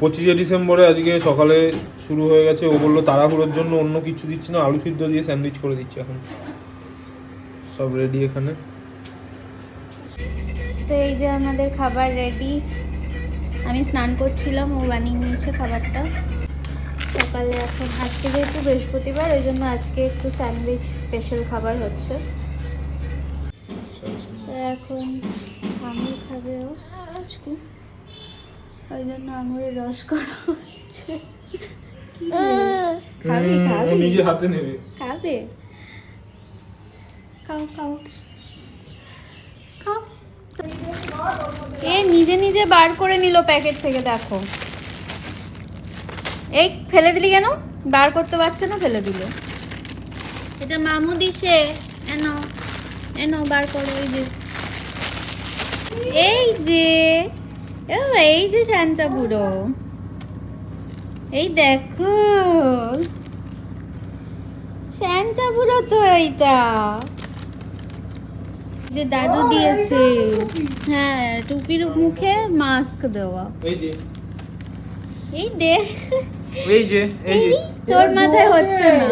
25শে ডিসেম্বরে আজকে সকালে শুরু হয়ে গেছে। ও বললো তাড়াহুড়োর জন্য অন্য কিছু দিচ্ছি না, আলু সিদ্ধ দিয়ে স্যান্ডউইচ করে দিচ্ছি। এখন সব রেডি এখানে। তো এই যে আমাদের খাবার রেডি। আমি স্নান করছিলাম, ও বানিয়ে নিয়েছে খাবারটা সকালে। এখন আজকে যেহেতু বৃহস্পতিবার, ওই জন্য আজকে একটু স্যান্ডউইচ স্পেশাল খাবার হচ্ছে। তো এখন আঙুর খাবে ও আজকে, ওই জন্য আঙুরের রস করা হচ্ছে। খাবি খাবি নিজে হাতে নেবে, খাবে? খাও খাও খাও। এ নিজে নিজে বার করে নিল প্যাকেট থেকে, দেখো। এই ফেলে দিলি কেন? বার করতে পারছে না, ফেলে দিল। এটা মামু দিছে, এনো এনো বার করো। এই যে এই যে এই যে শান্তা বুড়ো, এই দেখো শান্তা বুড়ো তো এইটা যে দাদু দিয়েছে। হ্যাঁ, টুপির মুখে মাস্ক দেওয়া। এই যে এই দেখ, এই যে এই যে তোর মাথায় হচ্ছে না,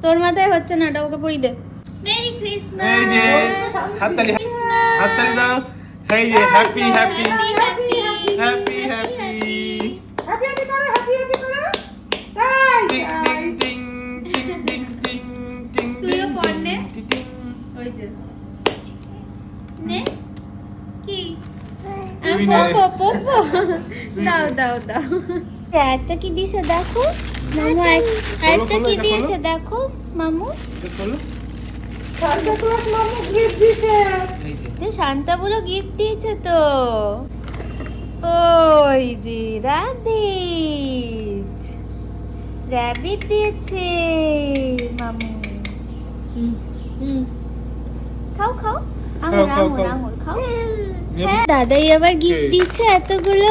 তোর মাথায় হচ্ছে না, ওটা ওকে পরিয়ে দে। Merry Christmas. এই যে হাততালি, হাততালি দাও। এই যে happy happy happy happy happy করে, হ্যাপি হ্যাপি করে। টিং টিং টিং টিং টিং টিং। তুইও পড় নে। ওই যে নে কি পপো দাও দাও দাও। একটা কি দিয়েছে দেখো মামু, আরেকটা কি দিয়েছে দেখো মামু। শান্তা ক্লজ মামু গিফট দিয়েছে। শান্তা বলো গিফট দিয়েছে তো। ওই যে রাবিট, রাবিট দিয়েছে মামু। খাও খাও, আঙুর আঙুর আঙুর খাও। হ্যাঁ, দাদাই আবার গিফট দিচ্ছে এতগুলো।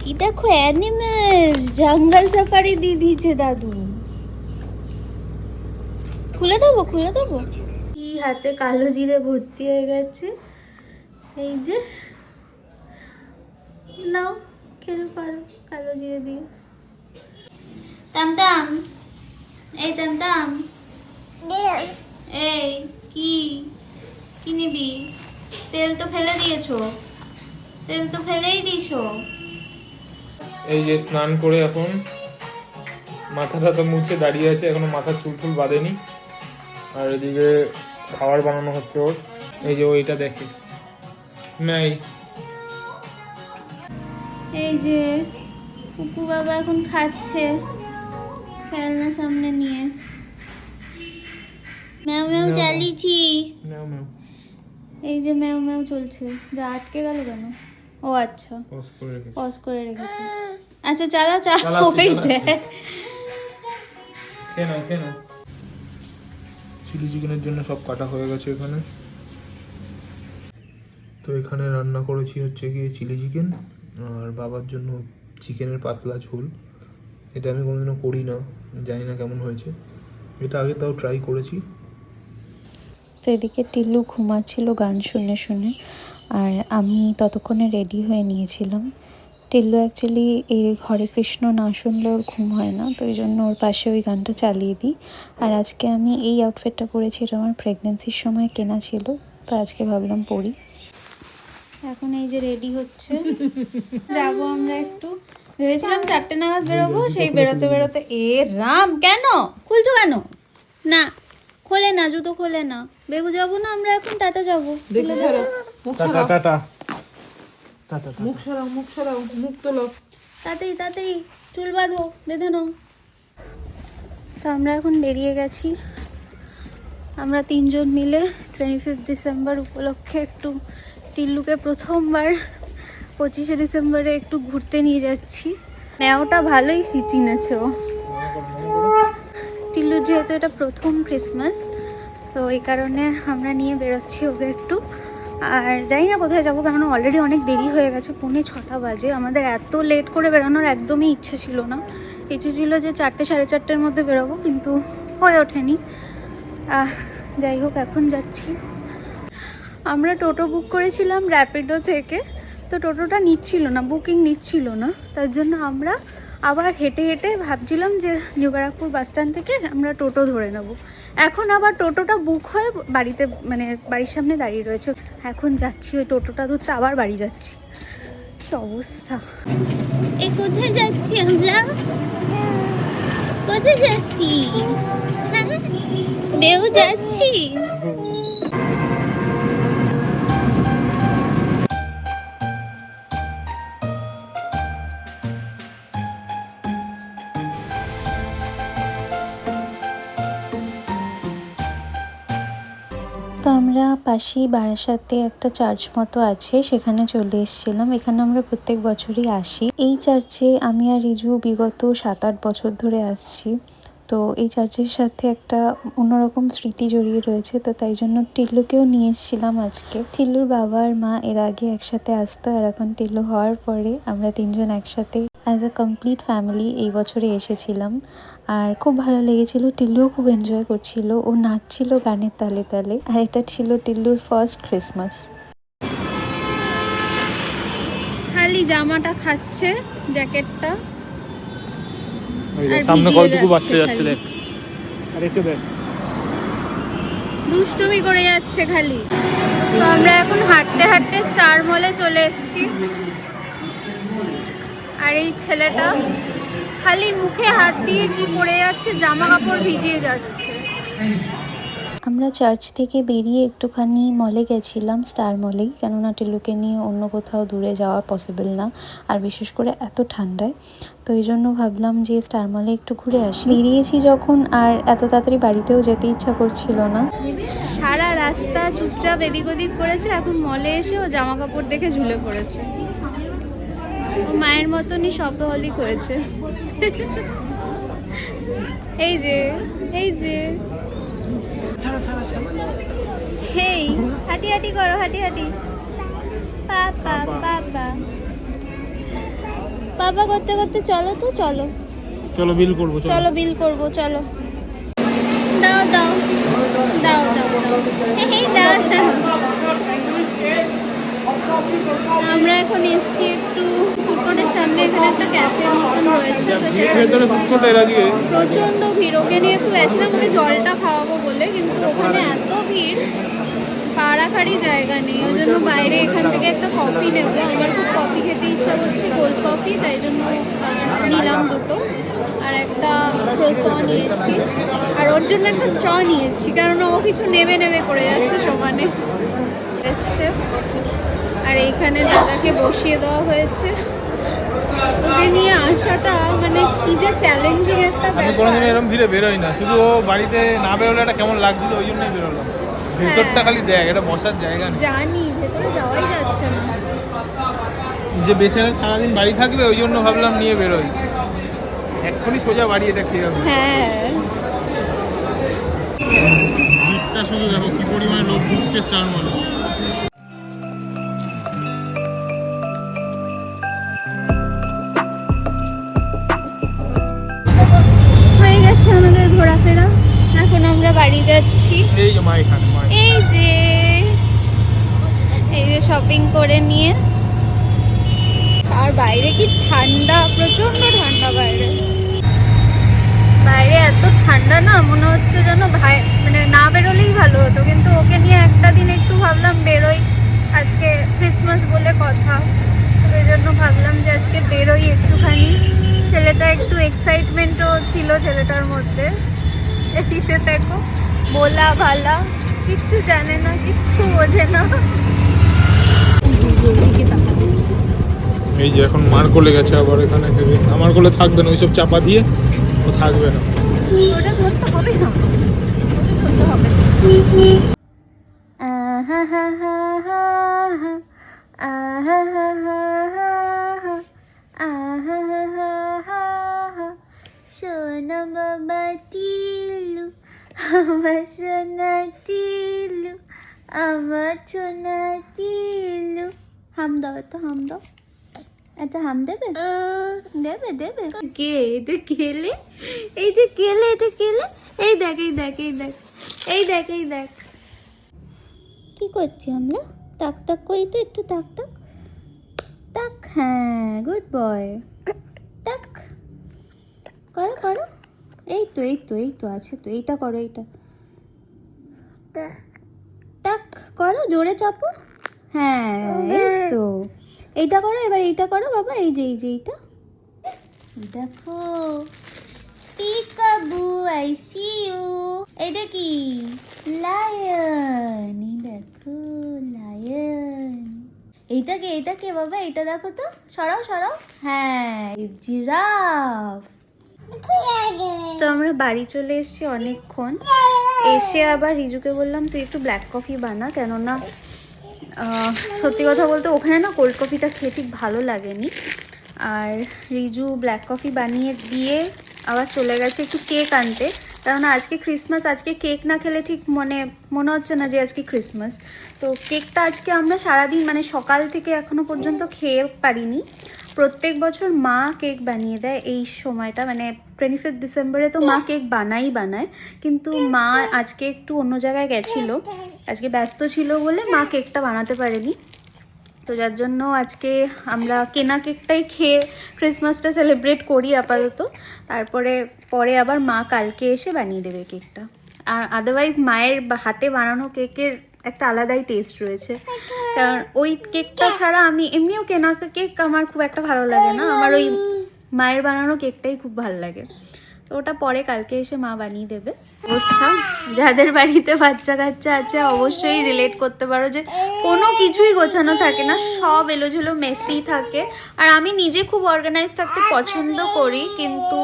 এই দেখো অ্যানিমেলস, জঙ্গল সাফারি দিয়ে দিয়েছে দাদু। খুলে দেবো খুলে দেবো। কি হাতে কালো জিরে ভর্তি হয়ে গেছে। এই যে নাও, খেতে পারো কালো জিরে দিয়ে। টামটাম, এই টামটাম, এই কি কি নিবি? তেল তো ফেলে দিয়েছো, তেল তো ফেলেই দিছো। এই যে স্নান করে এখন মাথাটা তো মুছে দাঁড়িয়ে আছে, এখনো মাথার চুল টুল বাঁধেনি। আর এদিকে খাবার বানানো হচ্ছে ওর। এই যে ওইটা দেখে নাই। এই যে কুকু বাবা এখন খাচ্ছে খেলনা সামনে নিয়ে। ম্যাও ম্যাও চালিয়েছি। নাও নাও, এই যে ম্যাও ম্যাও চলছে। যা আটকে গেল কেন? ও আচ্ছা, পজ করে রেখে। পজ করে রেখেছে। আচ্ছা চালা চালা, চালাচ্ছি, ওই চালাচ্ছি। দেখ। খেয়ে নাও খেয়ে নাও। চিলি চিকেনের জন্য সব কাটা হয়ে গেছে এখানে। তো এখানে রান্না করেছি হচ্ছে গিয়ে চিলি চিকেন, আর বাবার জন্য চিকেনের পাতলা ঝোল। এটা আমি কোনোদিনও করি না, জানি না কেমন হয়েছে। এটা আগে তাও ট্রাই করেছি। তো এদিকে টিল্লু ঘুমাচ্ছিল গান শুনে শুনে, আর আমি ততক্ষণে রেডি হয়ে নিয়েছিলাম। টিল্লু অ্যাকচুয়ালি এই হরে কৃষ্ণ না শুনলে ওর ঘুম হয় না, তো এই জন্য ওর পাশে ওই গানটা চালিয়ে দিই। আর আজকে আমি এই আউটফিটটা পরেছি, এটা আমার প্রেগনেন্সির সময় কেনা ছিল, তো আজকে ভাবলাম পরি। এখন এই যে রেডি হচ্ছে, যাবো আমরা একটু। ভেবেছিলাম 4টে নাগাদ বেরোবো, সেই বেরোতে বেরোতে এ রাম, কেন খুলছো কেন? না খোলে না, জুতো খোলে না। বেগু যাবো না আমরা এখন, টাটা যাবো। Tata tata tata. মুখ সরাও, মুখ সরাও, মুখ তোলো। তাড়াতাড়ি তাড়াতাড়ি চুল বাঁধো, বেঁধে নাও। তো আমরা এখন বেরিয়ে গেছি। আমরা 3জন মিলে 25 ডিসেম্বর উপলক্ষে একটু টিল্লুকে প্রথমবার 25শে ডিসেম্বরে একটু ঘুরতে নিয়ে যাচ্ছি। ম্যাওটা ভালোই চিনেছে ও। টিল্লুর যেহেতু এটা প্রথম ক্রিসমাস, তো এই কারণে আমরা নিয়ে বেরোচ্ছি ওকে একটু। আর জানি না কোথায় যাবো, কারণ অলরেডি অনেক দেরি হয়ে গেছে, 6:45 বাজে। আমাদের এত লেট করে বেরোনোর একদমই ইচ্ছে ছিল না। ইচ্ছে ছিল যে 4টে সাড়ে 4টের মধ্যে বেরোবো, কিন্তু হয়ে ওঠেনি। যাই হোক, এখন যাচ্ছি। আমরা টোটো বুক করেছিলাম র্যাপিডো থেকে, তো টোটোটা নিচ্ছিল না, বুকিং নিচ্ছিল না, তার জন্য আমরা আবার হেঁটে হেঁটে ভাবছিলাম যে নিউ ব্যারাকপুর বাস স্ট্যান্ড থেকে আমরা টোটো ধরে নেব। এখন আবার টোটোটা বুক হয়ে বাড়িতে মানে বাড়ির সামনে দাঁড়িয়ে রয়েছে। এখন যাচ্ছি ওই টোটোটা ধরতে, আবার বাড়ি যাচ্ছি। কি অবস্থা! এই কোথায় যাচ্ছি আমরা? কোথায় যাচ্ছি? হ্যাঁ, বেউ যাচ্ছি। তো আমরা পাশেই বারাসাতে একটা চার্চ মতো আছে, সেখানে চলে এসেছিলাম। এখানে আমরা প্রত্যেক বছরই আসি। এই চার্চে আমি আর রিজু বিগত 7-8 বছর ধরে আসছি। তো এই চার্চের সাথে একটা অন্যরকম স্মৃতি জড়িয়ে রয়েছে, তো তাই জন্য টিল্লুকেও নিয়ে এসেছিলাম আজকে। টিল্লুর বাবা আর মা এর আগে একসাথে আসতো, আর এখন টিল্লু হওয়ার পরে আমরা তিনজন একসাথে অ্যাজ আ কমপ্লিট ফ্যামিলি এই বছরে এসেছিলাম। আর খুব ভালো লেগেছিল, টিল্লুও খুব এনজয় করছিল, ও নাচছিল গানের তালে তালে। আর এটা ছিল টিল্লুর ফার্স্ট ক্রিসমাস। খালি জামাটা খাচ্ছে, জ্যাকেটটা। আর সামনে ভিজিয়ে কতটুকু বাচ্চা যাচ্ছে যাচ্ছে খালি। দেখ, আর এসে দেখ দুষ্টুমি করে যাচ্ছে খালি। তো আমরা এখন হাঁটতে হাঁটতে স্টার মলে চলে এসেছি। আর এই ছেলেটা খালি মুখে হাত দিয়ে কি করে যাচ্ছে, জামা কাপড় ভিজিয়ে যাচ্ছে। আমরা চার্চ থেকে বেরিয়ে একটুখানি মলে গেছিলাম, স্টার মলেই, কেননা টিল্লুকে নিয়ে অন্য কোথাও দূরে যাওয়া পসিবল না, আর বিশেষ করে এত ঠান্ডায়। তো এই জন্য ভাবলাম যে স্টার মলে একটু ঘুরে আসি। বেরিয়েছি যখন, আর এত তাড়াতাড়ি বাড়িতেও যেতে ইচ্ছা করছিল না। সারা রাস্তা চুপচাপ এদিক ওদিক করেছে, এখন মলে এসে ও জামা কাপড় দেখে ঝুলে পড়েছে। ও মায়ের মতনই শপহলিক হয়েছে। এই যে এই যে হেই, হাঁটি হাঁটি করো, হাঁটি হাঁটি। পাপা পাপা পাপা করতে করতে চলো তো, চলো চলো বিল করবো। চলো বিল করবো, চলো। দাও দাও দাও দাও দাও, এই দাও দাও। আমরা এখন এসছি একটু ফুটপাতের সামনে, এখানে একটা ক্যাফে মতন রয়েছে। তো সেটা প্রচন্ড ভিড়, ওকে নিয়ে একটু গেছিলাম ওকে জলটা খাওয়াবো বলে, কিন্তু ওখানে এত ভিড় পা রাখারই জায়গা নেই। ওই জন্য বাইরে এখান থেকে একটা কফি নেবো, আমার খুব কফি খেতে ইচ্ছা করছে, কোল্ড কফি, তাই জন্য নিলাম দুটো। আর একটা ক্রোসন নিয়েছি, আর ওর জন্য একটা স্ট্র নিয়েছি, কারণ ও কিছু নেবে নেবে করে যাচ্ছে সমানে। এসছে, আর এইখানে দাদাকে বসিয়ে দেওয়া হয়েছে। ওকে নিয়ে আসাটা মানে কি যে চ্যালেঞ্জিং একটা আমি ব্যাপার। কোনোদিন এরকম ভিড়ে বেরোই না, শুধু ও বাড়িতে না বেরোলে এটা কেমন লাগছিল, ওই জন্যই বেরোলাম। ভেতরটা খালি দেখ, এটা বসার জায়গা নেই। জানি ভেতরে যাওয়াই যাচ্ছে না। যে বেচারা সারাদিন বাড়ি থাকবে, ওই জন্য ভাবলাম নিয়ে বেরোই। এক্ষুনি সোজা বাড়ি এটা খেয়ে যাবে। হ্যাঁ, ভিড়টা শুধু দেখো কি পরিমাণে লোক ঢুকছে স্টার মলে। হয়ে গেছে আমাদের ঘোরাফেরা, এখন আমরা বাড়ি যাচ্ছি। এই যে মা এখানে, মা এই যে শপিং করে নিয়ে। আর বাইরে কি ঠান্ডা, প্রচন্ড ঠান্ডা বাইরে। বাইরে এত ঠান্ডা না, মনে হচ্ছে যেন মানে না বেরোলেই ভালো হতো, কিন্তু ওকে নিয়ে একটা দিন একটু ভাবলাম বেরোই, আজকে ক্রিসমাস বলে কথা, ওই জন্য ভাবলাম যে আজকে বেরোই একটুখানি। ছেলেটা একটু এক্সাইটমেন্টও ছিল ছেলেটার মধ্যে। এই যে দেখো, বলা ভালা কিচ্ছু জানে না, কিচ্ছু বোঝে না। এই যে এখন মার কোলে গেছে আবার, এখানে থেকে আমার কোলে থাকবে না, ওইসব চাপা দিয়ে ও থাকবে না। ওটা ধরতে হবে না, ধরতে হবে। সোনা বাবা টিলু, আমার সোনা টিলু, আমার সোনা টিলু। হাম দাও, তো হাম দাও, এটা হাম দেবে, দেবে দেবে। কে এটা? কেলে, এই যে কেলে, এটা কেলে। এই দেখ এই দেখ এই দেখ এই দেখ এই দেখ কি করছি আমরা, টাক টাক করি তো, একটু টাক টাক। হ্যাঁ, গুড বয়। টাক করো করো, এই তো এই তো এই তো আছে তো, এইটা করো, এইটা টাক করো, জোরে চাপো। হ্যাঁ, এই তো, এইটা করো, এবার এইটা করো বাবা, এই যে এইটা দেখো। Peekaboo, I see you. এইটা কি? লায়ন। এই দেখো লায়ন। এইটা কে বাবা? এইটা দেখো তো, সরাও সরাও। হ্যাঁ, জিরাফ। তো আমরা বাড়ি চলে এসেছি অনেকক্ষণ। এসে আবার রিজুকে বললাম তুই একটু ব্ল্যাক কফি বানা, কেননা সত্যি কথা বলতে ওখানে না কোল্ড কফিটা খেয়ে ঠিক ভালো লাগেনি। আর রিজু ব্ল্যাক কফি বানিয়ে দিয়ে আবার চলে গেছে একটু কেক আনতে, কারণ আজকে ক্রিসমাস, আজকে কেক না খেলে ঠিক মনে হচ্ছে না যে আজকে ক্রিসমাস। তো কেকটা আজকে আমরা সারাদিন মানে সকাল থেকে এখনো পর্যন্ত খেয়ে পারিনি। প্রত্যেক বছর মা কেক বানিয়ে দেয় এই সময়টা, মানে 25 ডিসেম্বরে তো মা কেক বানায়, কিন্তু মা আজকে একটু অন্য জায়গায় গেছিলো, আজকে ব্যস্ত ছিল বলে মা কেকটা বানাতে পারেনি। তো যার জন্য আজকে আমরা কেনা কেকটাই খেয়ে ক্রিসমাসটা সেলিব্রেট করি আপাতত। তারপরে পরে আবার মা কালকে এসে বানিয়ে দেবে কেকটা। আর আদারওয়াইজ মায়ের হাতে বানানো কেকের একটা আলাদাই টেস্ট রয়েছে, কারণ ওই কেকটা ছাড়া আমি এমনিও কেনা কেক আমার খুব একটা ভালো লাগে না, আমার ওই মায়ের বানানো কেকটাই খুব ভালো লাগে। তো ওটা পরে কালকে এসে মা বানিয়ে দেবে। অবস্থা, যাদের বাড়িতে বাচ্চা কাচ্চা আছে অবশ্যই রিলেট করতে পারো যে কোনো কিছুই গোছানো থাকে না, সব এলোঝেলো মেসি থাকে। আর আমি নিজে খুব অর্গানাইজ থাকতে পছন্দ করি, কিন্তু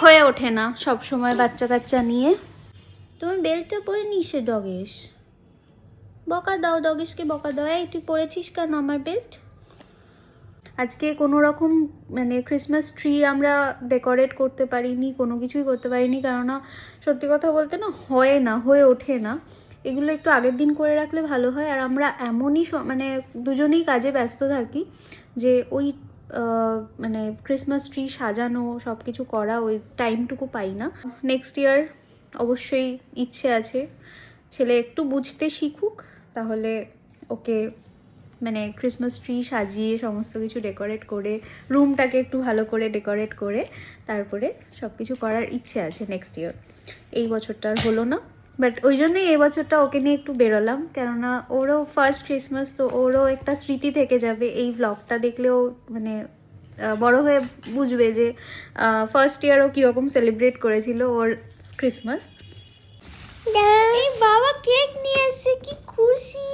হয়ে ওঠে না সব সময় বাচ্চা কাচ্চা নিয়ে। তুমি বেল্টটা পরে নিসে ডগেশ, বকা দাও ডগেশকে, বকা দাও। এই তুই পরেছিস কেন আমার বেল্ট? আজকে কোনো রকম মানে ক্রিসমাস ট্রি আমরা ডেকোরেট করতে পারিনি, কোনো কিছুই করতে পারিনি, কেননা সত্যি কথা বলতে না হয়ে ওঠে না। এগুলো একটু আগের দিন করে রাখলে ভালো হয়। আর আমরা এমনই মানে দুজনেই কাজে ব্যস্ত থাকি যে ওই মানে ক্রিসমাস ট্রি সাজানো সব কিছু করা ওই টাইমটুকু পাই না। নেক্সট ইয়ার অবশ্যই ইচ্ছে আছে ছেলে একটু বুঝতে শিখুক, তাহলে ওকে মানে ক্রিসমাস ট্রি সাজিয়ে সমস্ত কিছু ডেকোরেট করে রুমটাকে একটু ভালো করে ডেকোরেট করে তারপরে সব কিছু করার ইচ্ছে আছে নেক্সট ইয়ার। এই বছরটা আর হলো না, বাট ওই জন্যই এই বছরটা ওকে নিয়ে একটু বেরোলাম, কেননা ওরও ফার্স্ট ক্রিসমাস, তো ওরও একটা স্মৃতি থেকে যাবে। এই ব্লগটা দেখলেও মানে বড় হয়ে বুঝবে যে ফার্স্ট ইয়ার ও কীরকম সেলিব্রেট করেছিল ওর ক্রিসমাস। এই বাবা কেক নিয়ে এসছে, কি খুশি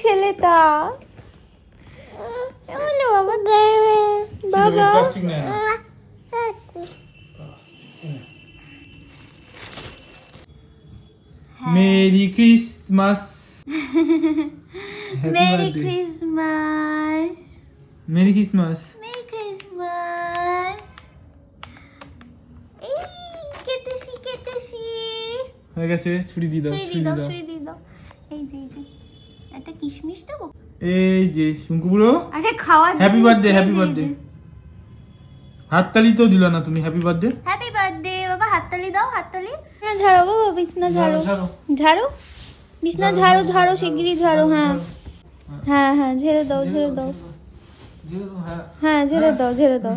ছেলেটা। বাবা merry Christmas, merry Christmas, merry Christmas, merry Christmas. এই কেটেছি হয়ে গেছে। ছুরি দিয়ে দাও, ছুরি দিয়ে দাও। এই যে একটা কিশমিশ দেবো। এই যে শুঙ্কুবুড়ো, আরে খাওয়া। Happy birthday, happy birthday. হাততালি তো দিল না তুমি, হ্যাপি বার্থডে। হ্যাপি বার্থডে বাবা, হাততালি দাও, হাততালি। না ঝাড়ো বাবা, বিছনা ঝাড়ো, বিছনা ঝাড়ো শিগগিরই ঝাড়ো। হ্যাঁ হ্যাঁ হ্যাঁ, ঝেড়ে দাও, হ্যাঁ ঝেড়ে দাও।